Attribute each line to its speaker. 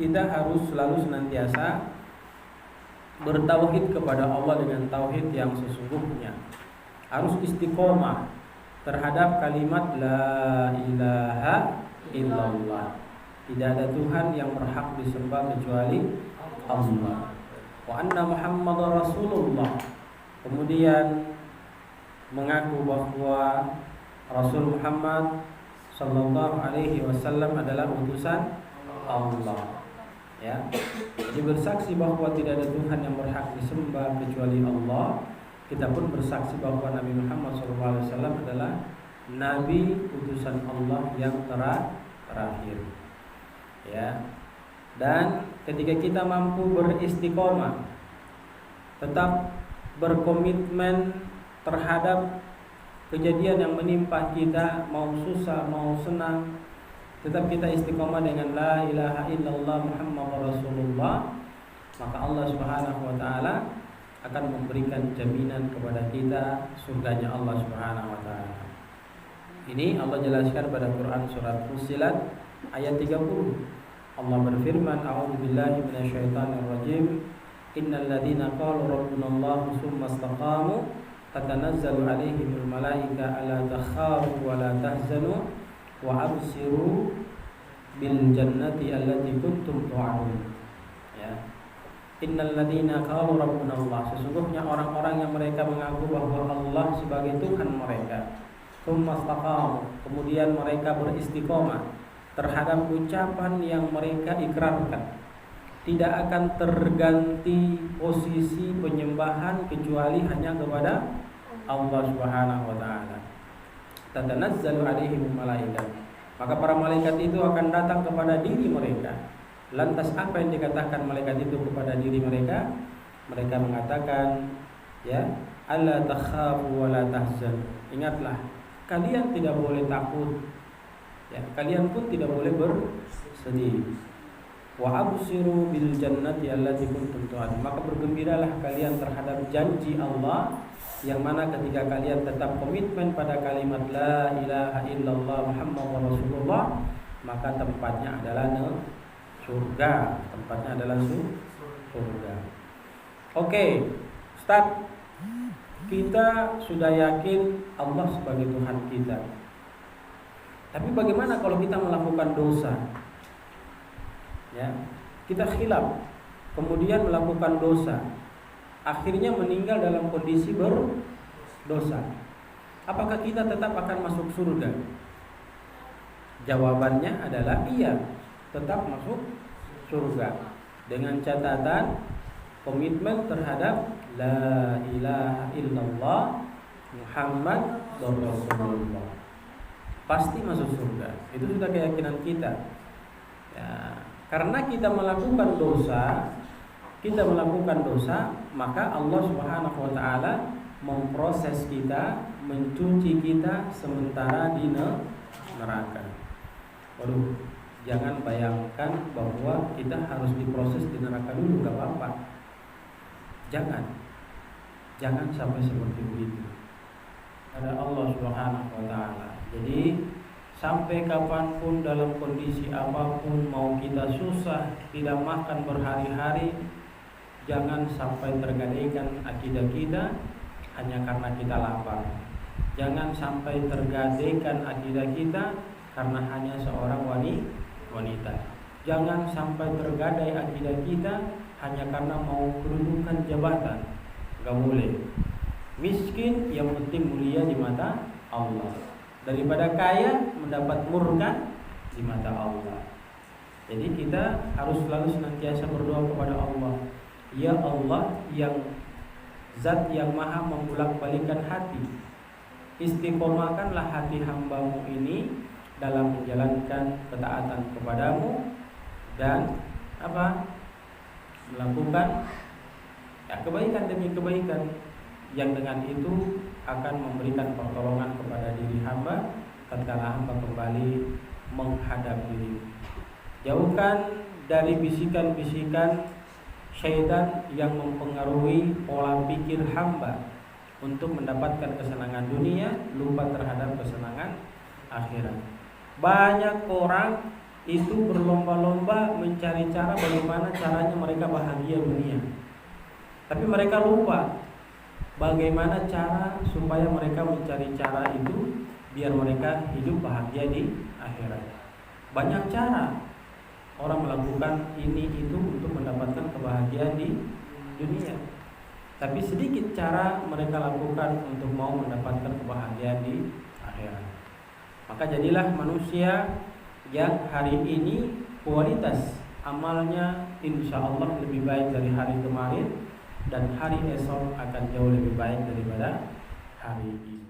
Speaker 1: kita harus selalu senantiasa bertauhid kepada Allah dengan tauhid yang sesungguhnya. Harus istiqomah terhadap kalimat la ilaha illallah. Tidak ada Tuhan yang berhak disembah kecuali Allah. Wa anna Muhammadar Rasulullah. Kemudian mengaku bahwa Rasul Muhammad sallallahu alaihi wasallam adalah utusan Allah. Ya. Jadi bersaksi bahwa tidak ada Tuhan yang berhak disembah kecuali Allah. Kita pun bersaksi bahwa Nabi Muhammad sallallahu alaihi wasallam adalah nabi utusan Allah yang terakhir. Ya. Dan ketika kita mampu beristiqomah, tetap berkomitmen terhadap kejadian yang menimpa kita, mau susah mau senang, tetap kita istiqomah dengan la ilaha illallah Muhammadur Rasulullah, maka Allah Subhanahu wa taala akan memberikan jaminan kepada kita surganya Allah Subhanahu wa taala. Ini Allah jelaskan pada Quran surat Fussilat ayat 30. Allah berfirman, a'udzubillahi minasyaitonir rajim. Innal ladzina qalu rabbunallahu tsumma istaqamu tatanazzalu 'alaihimul malaika alla takhafu wa la tahzanu wa absiru bil jannati allati kuntum tu'adun. Ya. Innal ladzina qalu rabbunallah, sesungguhnya orang-orang yang mereka mengaku bahwa Allah sebagai Tuhan mereka, tsumma istaqamu, kemudian mereka beristiqomah terhadap ucapan yang mereka ikrarkan, tidak akan terganti posisi penyembahan kecuali hanya kepada Allah Subhanahu wa taala. Tatanazzalu 'alaihimul malaikat, maka para malaikat itu akan datang kepada diri mereka. Lantas apa yang dikatakan malaikat itu kepada diri mereka? Mereka mengatakan, ya, alla takhafu wa la tahzan. Ingatlah, kalian tidak boleh takut. Ya, kalian pun tidak boleh bersedih. Wa absiru bil jannati allati kuntum tu'adun. Maka bergembiralah kalian terhadap janji Allah yang mana ketika kalian tetap komitmen pada kalimat la ilaha illallah Muhammadur Rasulullah, maka tempatnya adalah surga. Tempatnya adalah surga. Oke, Ustaz, kita sudah yakin Allah sebagai Tuhan kita. Tapi bagaimana kalau kita melakukan dosa? Ya, kita khilaf, kemudian melakukan dosa, akhirnya meninggal dalam kondisi berdosa. Apakah kita tetap akan masuk surga? Jawabannya adalah iya, tetap masuk surga dengan catatan komitmen terhadap la ilaha illallah Muhammad Rasulullah. Pasti masuk surga. Itu sudah keyakinan kita. Ya, karena kita melakukan dosa, maka Allah Subhanahu wa taala memproses kita, mencuci kita sementara di neraka. Waduh, jangan bayangkan bahwa kita harus diproses di neraka dulu, enggak apa-apa. Jangan sampai seperti begitu. Ada Allah Subhanahu wa taala. Jadi sampai kapanpun, dalam kondisi apapun, mau kita susah, tidak makan berhari-hari, jangan sampai tergadaikan akidah kita hanya karena kita lapar. Jangan sampai tergadaikan akidah kita karena hanya seorang wanita. Jangan sampai tergadai akidah kita hanya karena mau kedudukan jabatan. Gak boleh. Miskin yang penting mulia di mata Allah, daripada kaya mendapat murka di mata Allah. Jadi kita harus selalu senantiasa berdoa kepada Allah. Ya Allah, yang Zat yang maha membulak-balikan hati, istiqomahkanlah hati hambamu ini dalam menjalankan ketaatan kepadamu dan melakukan kebaikan demi kebaikan, yang dengan itu akan memberikan pertolongan kepada diri hamba tatkala hamba kembali menghadap diri. Jauhkan dari bisikan-bisikan syaitan yang mempengaruhi pola pikir hamba untuk mendapatkan kesenangan dunia, lupa terhadap kesenangan akhirat. Banyak orang itu berlomba-lomba mencari cara bagaimana caranya mereka bahagia dunia. Tapi mereka lupa bagaimana cara supaya mereka mencari cara itu biar mereka hidup bahagia di akhirat. Banyak cara orang melakukan ini itu untuk mendapatkan kebahagiaan di dunia. Tapi sedikit cara mereka lakukan untuk mau mendapatkan kebahagiaan di akhirat. Maka jadilah manusia yang hari ini kualitas amalnya insya Allah lebih baik dari hari kemarin, dan hari esok akan jauh lebih baik daripada hari ini.